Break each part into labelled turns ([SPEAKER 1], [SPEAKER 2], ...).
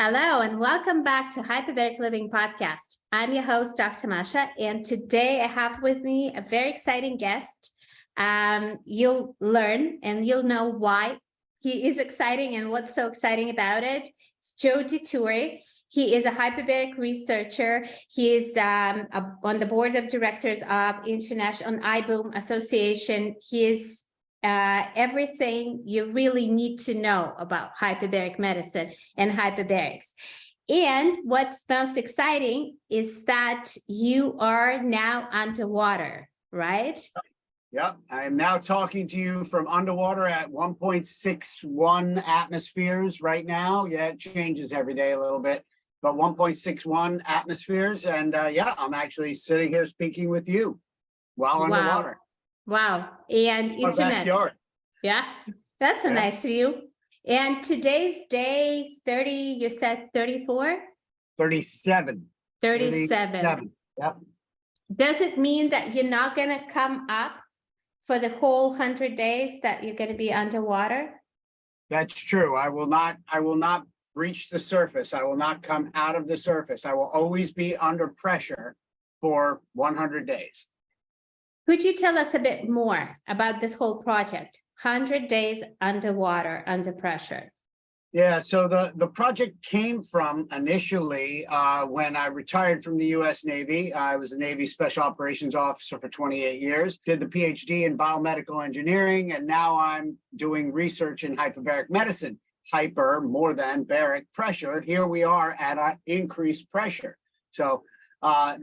[SPEAKER 1] Hello, and welcome back to Hyperbaric Living Podcast. I'm your host, Dr. Masha, and today I have with me a very exciting guest. You'll learn and you'll know why he is exciting and what's so exciting about it. It's Joe DeTore. He is a hyperbaric researcher. He is on the board of directors of International IBOOM Association. He is everything you really need to know about hyperbaric medicine and hyperbarics. And what's most exciting is that you are now underwater, right?
[SPEAKER 2] Yep, I am now talking to you from underwater at 1.61 atmospheres right now. Yeah, it changes every day a little bit, but 1.61 atmospheres. And yeah, I'm actually sitting here speaking with you while underwater.
[SPEAKER 1] Wow. And
[SPEAKER 2] It's my
[SPEAKER 1] internet.
[SPEAKER 2] backyard.
[SPEAKER 1] Yeah, that's a nice view. And today's day 30, you said 34?
[SPEAKER 2] 37.
[SPEAKER 1] 37.
[SPEAKER 2] Yep.
[SPEAKER 1] Does it mean that you're not going to come up for the whole 100 days that you're going to be underwater?
[SPEAKER 2] That's true. I will not reach the surface. I will not come out of the surface. I will always be under pressure for 100 days.
[SPEAKER 1] Could you tell us a bit more about this whole project? 100 days underwater, under pressure.
[SPEAKER 2] Yeah, so the project came from initially when I retired from the U.S. Navy. I was a Navy Special Operations Officer for 28 years, did the PhD in biomedical engineering, and now I'm doing research in hyperbaric medicine. Hyper, more than baric pressure. Here we are at increased pressure. So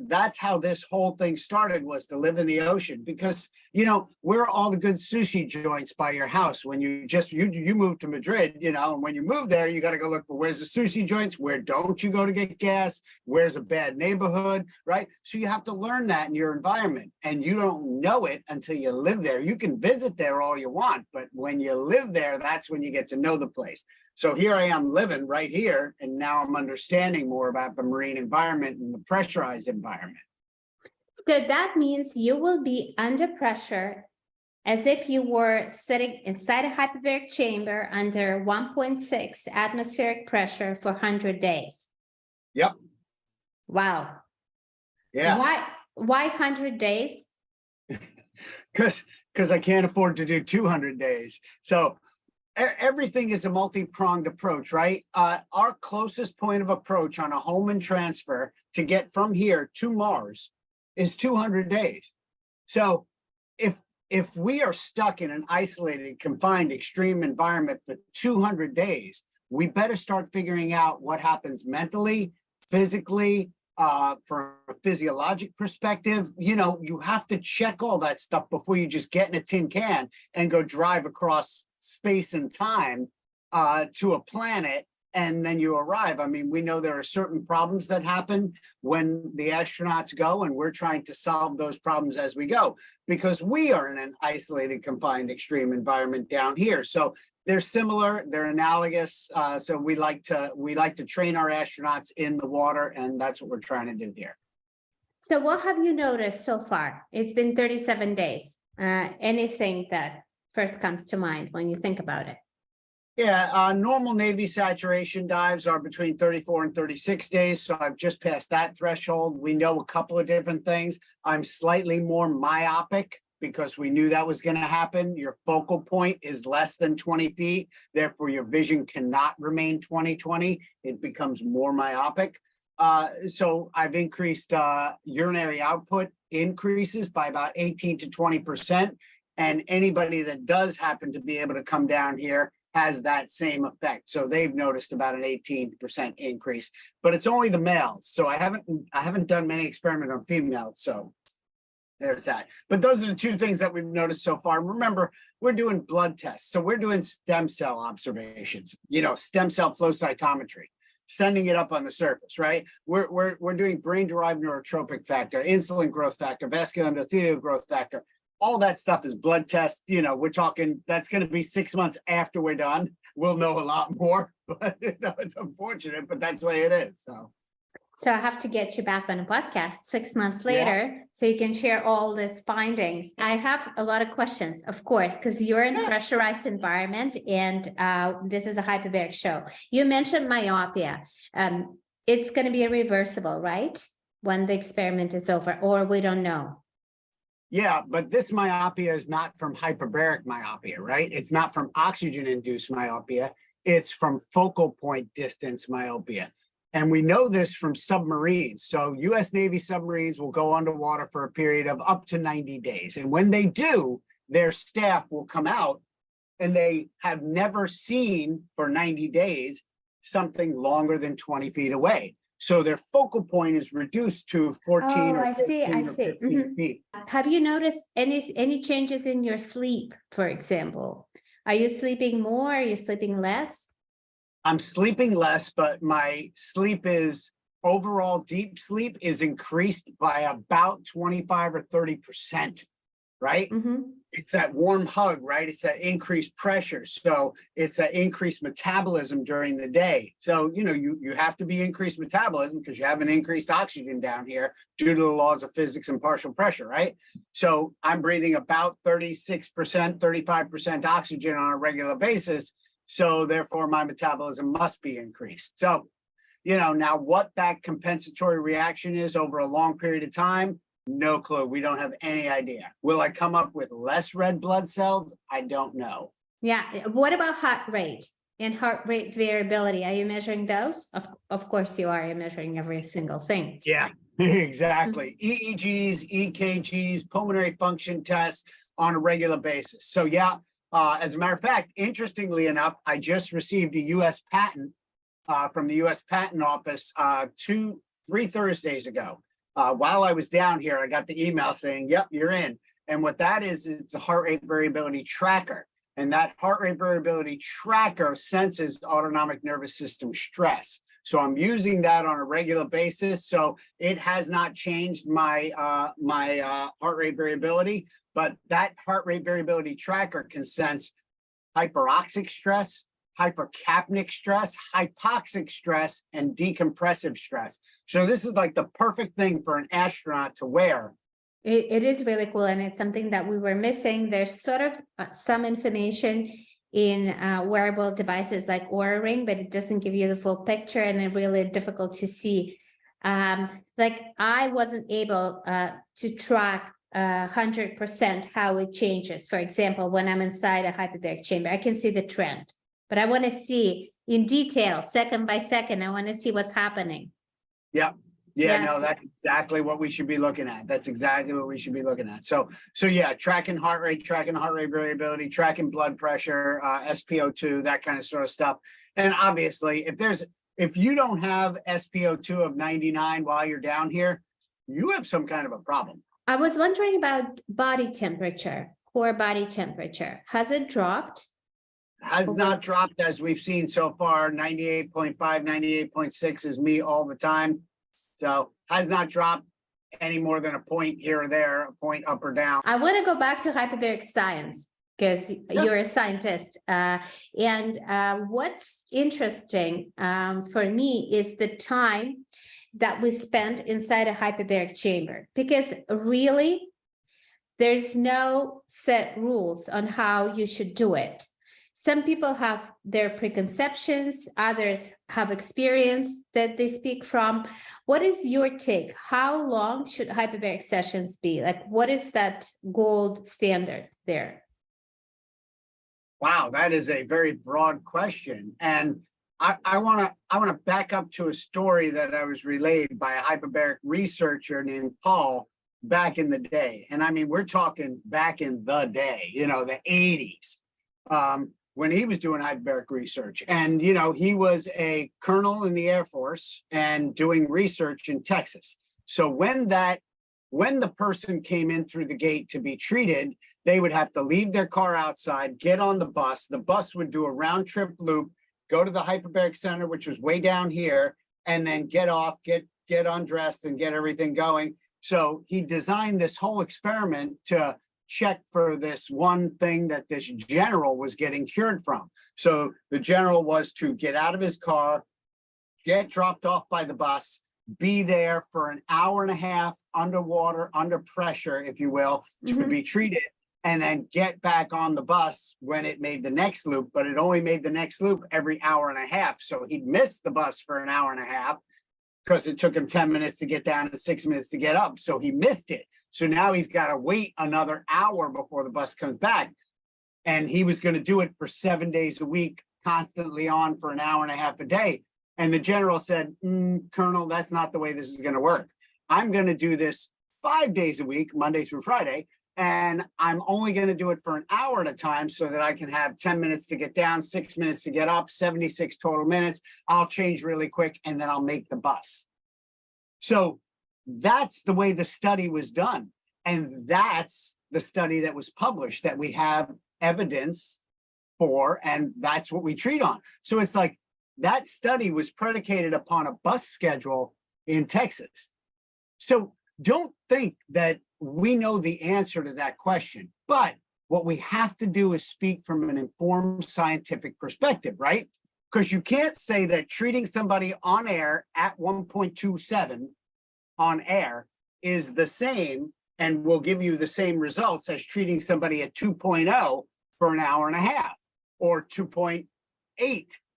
[SPEAKER 2] that's how this whole thing started, was to live in the ocean, because, you know, where are all the good sushi joints by your house? When you move to Madrid, you know, and when you move there, you got to go look for where's the sushi joints, where don't you go to get gas, where's a bad neighborhood, right? So you have to learn that in your environment, and you don't know it until you live there. You can visit there all you want, but when you live there, that's when you get to know the place. So here I am living right here, and now I'm understanding more about the marine environment and the pressurized environment.
[SPEAKER 1] So that means you will be under pressure as if you were sitting inside a hyperbaric chamber under 1.6 atmospheric pressure for 100 days.
[SPEAKER 2] Yep.
[SPEAKER 1] Wow.
[SPEAKER 2] Yeah.
[SPEAKER 1] Why 100 days?
[SPEAKER 2] Because I can't afford to do 200 days. So everything is a multi-pronged approach, right? Our closest point of approach on a Holman transfer to get from here to Mars is 200 days. So if we are stuck in an isolated, confined, extreme environment for 200 days, we better start figuring out what happens mentally, physically, from a physiologic perspective. You know, you have to check all that stuff before you just get in a tin can and go drive across space and time to a planet, and then you arrive. I mean, we know there are certain problems that happen when the astronauts go, and we're trying to solve those problems as we go, because we are in an isolated, confined, extreme environment down here. So they're similar, they're analogous. So we like to train our astronauts in the water, and that's what we're trying to do here.
[SPEAKER 1] So what have you noticed so far? It's been 37 days. Anything that first comes to mind when you think about it?
[SPEAKER 2] Yeah, normal Navy saturation dives are between 34 and 36 days. So I've just passed that threshold. We know a couple of different things. I'm slightly more myopic because we knew that was going to happen. Your focal point is less than 20 feet. Therefore, your vision cannot remain 20/20. It becomes more myopic. So I've increased urinary output increases by about 18 to 20%. And anybody that does happen to be able to come down here has that same effect. So they've noticed about an 18% increase, but it's only the males. So I haven't done many experiments on females. So there's that. But those are the two things that we've noticed so far. Remember, we're doing blood tests. So we're doing stem cell observations, you know, stem cell flow cytometry, sending it up on the surface, right? We're doing brain-derived neurotropic factor, insulin growth factor, vascular endothelial growth factor. All that stuff is blood tests. You know, we're talking, that's going to be 6 months after we're done. We'll know a lot more, but you know, it's unfortunate, but that's the way it is.
[SPEAKER 1] So I have to get you back on a podcast 6 months
[SPEAKER 2] Yeah.
[SPEAKER 1] later so you can share all these findings. I have a lot of questions, of course, because you're in pressurized environment and this is a hyperbaric show. You mentioned myopia. It's going to be reversible, right? When the experiment is over, or we don't know.
[SPEAKER 2] Yeah, but this myopia is not from hyperbaric myopia, right? It's not from oxygen-induced myopia. It's from focal point distance myopia. And we know this from submarines. So US Navy submarines will go underwater for a period of up to 90 days. And when they do, their staff will come out and they have never seen for 90 days something longer than 20 feet away. So their focal point is reduced to 14 or 15 or 15 feet.
[SPEAKER 1] Have you noticed any changes in your sleep, for example? Are you sleeping more? Are you sleeping less?
[SPEAKER 2] I'm sleeping less, but my sleep is overall deep sleep is increased by about 25 or 30%, right? It's that warm hug, right? It's that increased pressure. So it's that increased metabolism during the day. So, you know, you have to be increased metabolism because you have an increased oxygen down here due to the laws of physics and partial pressure, right? So I'm breathing about 36%, 35% oxygen on a regular basis. So therefore my metabolism must be increased. So, you know, now what that compensatory reaction is over a long period of time, no clue. We don't have any idea. Will I come up with less red blood cells? I don't know.
[SPEAKER 1] Yeah. What about heart rate and heart rate variability? Are you measuring those? Of course you are. You're measuring every single thing.
[SPEAKER 2] Yeah, exactly. EEGs, EKGs, pulmonary function tests on a regular basis. So yeah, as a matter of fact, interestingly enough, I just received a U.S. patent from the U.S. Patent Office 3 Thursdays ago. While I was down here, I got the email saying, yep, you're in. And what that is, it's a heart rate variability tracker. And that heart rate variability tracker senses autonomic nervous system stress. So I'm using that on a regular basis. So it has not changed my heart rate variability, but that heart rate variability tracker can sense hyperoxic stress, hypercapnic stress, hypoxic stress, and decompressive stress. So this is like the perfect thing for an astronaut to wear.
[SPEAKER 1] It is really cool. And it's something that we were missing. There's sort of some information in wearable devices like Oura Ring, but it doesn't give you the full picture and it's really difficult to see. Like I wasn't able to track 100% how it changes. For example, when I'm inside a hyperbaric chamber, I can see the trend. But I want to see in detail, second by second, I want to see what's happening.
[SPEAKER 2] Yeah. No, that's exactly what we should be looking at. That's exactly what we should be looking at. So yeah, tracking heart rate variability, tracking blood pressure, SpO2, that kind of sort of stuff. And obviously, if you don't have SpO2 of 99 while you're down here, you have some kind of a problem.
[SPEAKER 1] I was wondering about body temperature, core body temperature. Has it dropped?
[SPEAKER 2] Has not dropped as we've seen so far. 98.5, 98.6 is me all the time. So has not dropped any more than a point here or there, a point up or down.
[SPEAKER 1] I want to go back to hyperbaric science because you're a scientist. What's interesting for me is the time that we spend inside a hyperbaric chamber, because really there's no set rules on how you should do it. Some people have their preconceptions, others have experience that they speak from. What is your take? How long should hyperbaric sessions be? Like, what is that gold standard there?
[SPEAKER 2] Wow, that is a very broad question. And I want to back up to a story that I was relayed by a hyperbaric researcher named Paul back in the day. And I mean, we're talking back in the day, you know, the 80s. When he was doing hyperbaric research. And, you know, he was a colonel in the Air Force and doing research in Texas. So when the person came in through the gate to be treated, they would have to leave their car outside, get on the bus would do a round trip loop, go to the hyperbaric center, which was way down here, and then get off, get undressed and get everything going. So he designed this whole experiment to check for this one thing that this general was getting cured from. So the general was to get out of his car, get dropped off by the bus, be there for an hour and a half underwater, under pressure, if you will, to
[SPEAKER 1] Mhm.
[SPEAKER 2] be treated, and then get back on the bus when it made the next loop. But it only made the next loop every hour and a half. So he'd missed the bus for an hour and a half because it took him 10 minutes to get down and 6 minutes to get up. So he missed it. So now he's got to wait another hour before the bus comes back. And he was going to do it for 7 days a week, constantly on for an hour and a half a day. And the general said, Colonel, that's not the way this is going to work. I'm going to do this 5 days a week, Monday through Friday, and I'm only going to do it for an hour at a time so that I can have 10 minutes to get down, 6 minutes to get up, 76 total minutes. I'll change really quick, and then I'll make the bus. So that's the way the study was done. And that's the study that was published that we have evidence for, and that's what we treat on. So it's like that study was predicated upon a bus schedule in Texas. So don't think that we know the answer to that question, but what we have to do is speak from an informed scientific perspective, right? Because you can't say that treating somebody on air at 1.27 on air is the same and will give you the same results as treating somebody at 2.0 for an hour and a half, or 2.8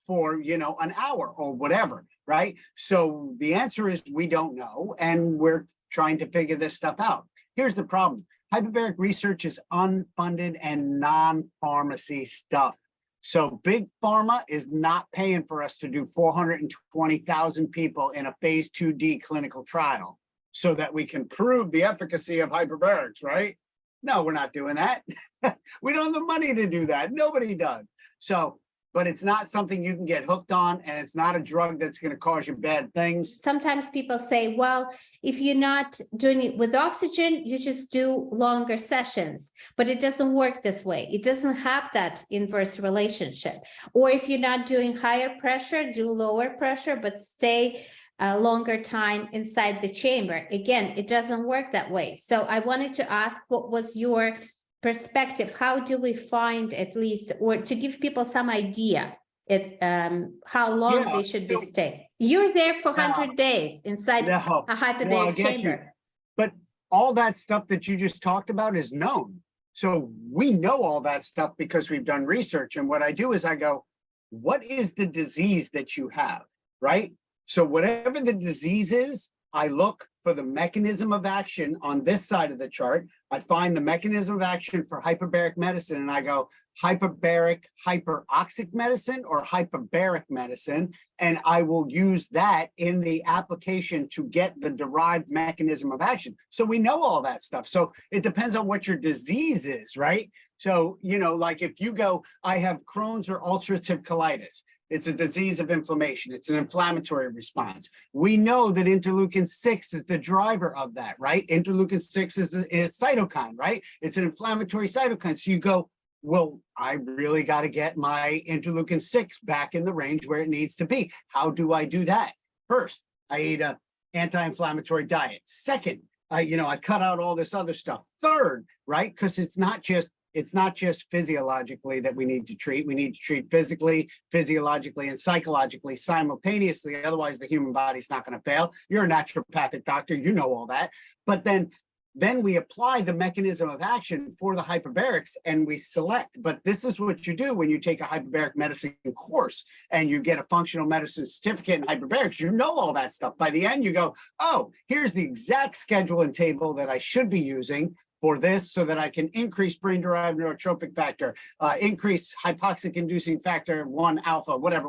[SPEAKER 2] for, an hour or whatever, right? So the answer is we don't know, and we're trying to figure this stuff out. Here's the problem. Hyperbaric research is unfunded and non-pharmacy stuff. So big pharma is not paying for us to do 420,000 people in a phase 2D clinical trial so that we can prove the efficacy of hyperbarics, right? No, we're not doing that. We don't have the money to do that. Nobody does. So, but it's not something you can get hooked on, and it's not a drug that's going to cause you bad things.
[SPEAKER 1] Sometimes people say, well, if you're not doing it with oxygen, you just do longer sessions, but it doesn't work this way. It doesn't have that inverse relationship. Or if you're not doing higher pressure, do lower pressure, but stay a longer time inside the chamber. Again, it doesn't work that way. So I wanted to ask, what was your perspective? How do we find, at least, or to give people some idea how long they should be staying? You're there for 100 days inside a hyperbaric chamber.
[SPEAKER 2] But all that stuff that you just talked about is known. So we know all that stuff because we've done research. And what I do is I go, what is the disease that you have, right? So whatever the disease is, I look for the mechanism of action on this side of the chart. I find the mechanism of action for hyperbaric medicine, and I go hyperbaric hyperoxic medicine or hyperbaric medicine, and I will use that in the application to get the derived mechanism of action. So we know all that stuff. So it depends on what your disease is, right? So, like if you go, I have Crohn's or ulcerative colitis. It's a disease of inflammation. It's an inflammatory response. We know that interleukin-6 is the driver of that, right? Interleukin-6 is a cytokine, right? It's an inflammatory cytokine. So you go, well, I really got to get my interleukin-6 back in the range where it needs to be. How do I do that? First, I eat an anti-inflammatory diet. Second, I cut out all this other stuff. Third, right? Because it's not just physiologically that we need to treat. We need to treat physically, physiologically, and psychologically simultaneously. Otherwise, the human body's not going to fail. You're a naturopathic doctor. You know all that. But then we apply the mechanism of action for the hyperbarics and we select. But this is what you do when you take a hyperbaric medicine course and you get a functional medicine certificate in hyperbarics. You know all that stuff. By the end, you go, oh, here's the exact schedule and table that I should be using for this so that I can increase brain-derived neurotropic factor, increase hypoxic-inducing factor 1 alpha, whatever.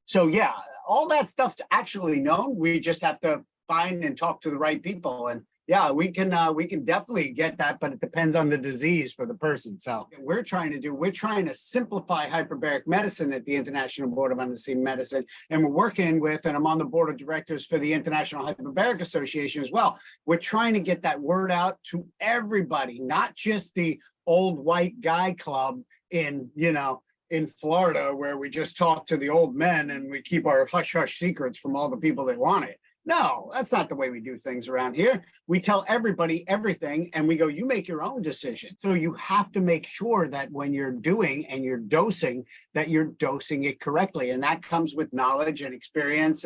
[SPEAKER 2] So yeah, all that stuff's actually known. We just have to find and talk to the right people. And yeah, we can definitely get that, but it depends on the disease for the person. So we're trying to simplify hyperbaric medicine at the International Board of Undersea Medicine. And we're working with, and I'm on the board of directors for the International Hyperbaric Association as well. We're trying to get that word out to everybody, not just the old white guy club in Florida, where we just talk to the old men and we keep our hush-hush secrets from all the people that want it. No, that's not the way we do things around here. We tell everybody everything and we go, you make your own decision. So you have to make sure that when you're doing and you're dosing, that you're dosing it correctly. And that comes with knowledge and experience.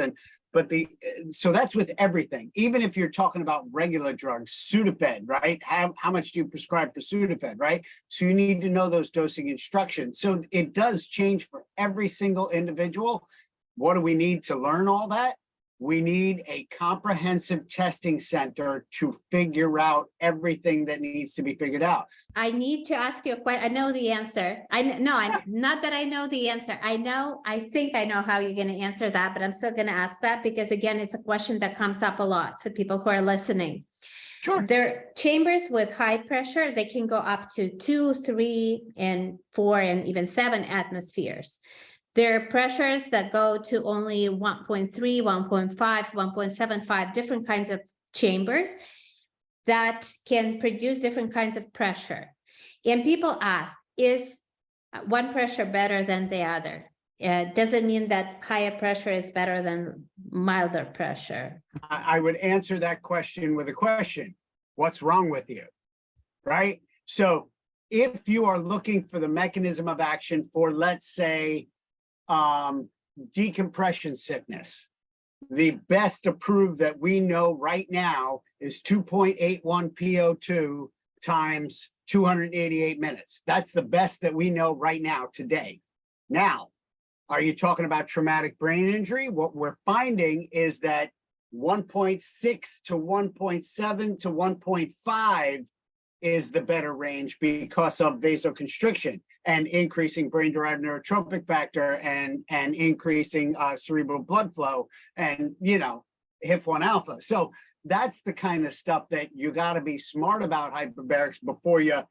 [SPEAKER 2] So that's with everything. Even if you're talking about regular drugs, Sudafed, right? How much do you prescribe for Sudafed, right? So you need to know those dosing instructions. So it does change for every single individual. What do we need to learn all that? We need a comprehensive testing center to figure out everything that needs to be figured out.
[SPEAKER 1] I need to ask you a question. I know the answer. I'm not that I know the answer. I think I know how you're going to answer that, but I'm still going to ask that because again, it's a question that comes up a lot for people who are listening.
[SPEAKER 2] Sure.
[SPEAKER 1] There are chambers with high pressure. They can go up to 2, 3, and 4, and even 7 atmospheres. There are pressures that go to only 1.3, 1.5, 1.75, different kinds of chambers that can produce different kinds of pressure. And people ask, is one pressure better than the other? Does it mean that higher pressure is better than milder pressure?
[SPEAKER 2] I would answer that question with a question. What's wrong with you? Right? So if you are looking for the mechanism of action for, let's say, decompression sickness, the best approved that we know right now is 2.81 PO2 times 288 minutes. That's the best that we know right now today. Now, are you talking about traumatic brain injury? What we're finding is that 1.6 to 1.7 to 1.5 is the better range because of vasoconstriction and increasing brain-derived neurotropic factor and increasing cerebral blood flow and, HIF-1 alpha. So that's the kind of stuff that you got to be smart about hyperbarics before you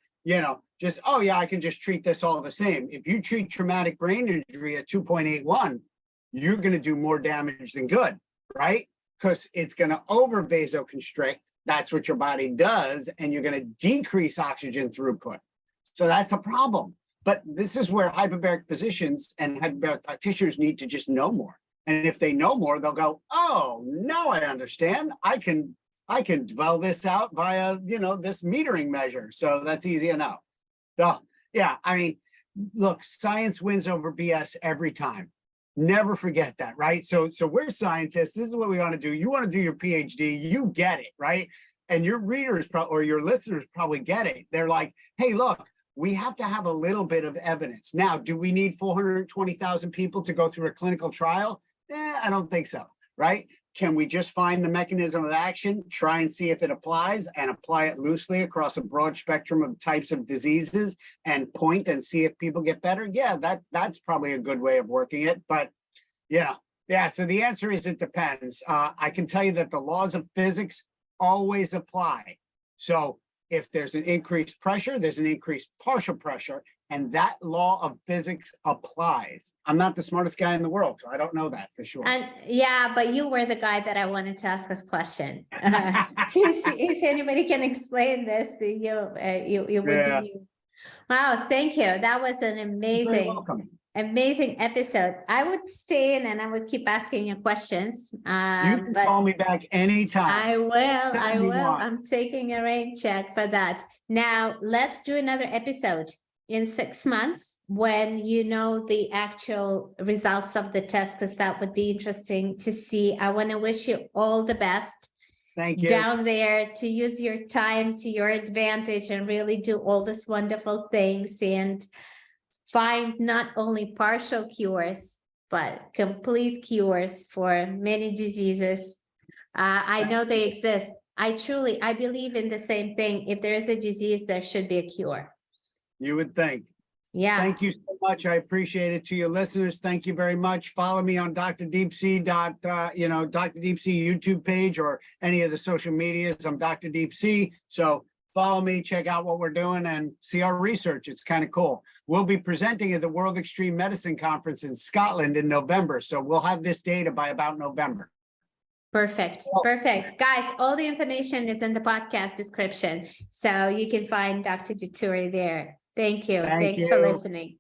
[SPEAKER 2] just, oh yeah, I can just treat this all the same. If you treat traumatic brain injury at 2.81, you're going to do more damage than good, right? Because it's going to over vasoconstrict. That's what your body does, and you're going to decrease oxygen throughput. So that's a problem. But this is where hyperbaric physicians and hyperbaric practitioners need to just know more. And if they know more, they'll go, oh, now I understand. I can dwell this out via, this metering measure. So that's easy enough. So, yeah, I mean, look, science wins over BS every time. Never forget that, right? So we're scientists. This is what we want to do. You want to do your PhD, you get it, right? And your readers or your listeners probably get it. They're like, hey, look, we have to have a little bit of evidence. Now, do we need 420,000 people to go through a clinical trial? I don't think so, right? Can we just find the mechanism of action, try and see if it applies and apply it loosely across a broad spectrum of types of diseases and point and see if people get better? Yeah, that's probably a good way of working it. But, so the answer is it depends. I can tell you that the laws of physics always apply. So if there's an increased pressure, there's an increased partial pressure, and that law of physics applies. I'm not the smartest guy in the world, so I don't know that for sure.
[SPEAKER 1] And yeah, but you were the guy that I wanted to ask this question. If anybody can explain this, you would be you. Wow, thank you. That was an amazing episode. I would stay in and I would keep asking you questions.
[SPEAKER 2] You can call me back anytime.
[SPEAKER 1] I will. I'm taking a rain check for that. Now, let's do another episode in 6 months when you know the actual results of the test, because that would be interesting to see. I want to wish you all the best.
[SPEAKER 2] Thank you.
[SPEAKER 1] Down there, to use your time to your advantage and really do all these wonderful things and find not only partial cures, but complete cures for many diseases. I know they exist. I believe in the same thing. If there is a disease, there should be a cure.
[SPEAKER 2] You would think.
[SPEAKER 1] Yeah.
[SPEAKER 2] Thank you so much. I appreciate it. To your listeners, thank you very much. Follow me on Dr. Deep Sea Dr. Deep Sea YouTube page or any of the social medias. I'm Dr. Deep Sea. So follow me, check out what we're doing and see our research. It's kind of cool. We'll be presenting at the World Extreme Medicine Conference in Scotland in November. So we'll have this data by about November.
[SPEAKER 1] Perfect. Guys, all the information is in the podcast description. So you can find Dr. Dituri there. Thank you. Thanks for listening.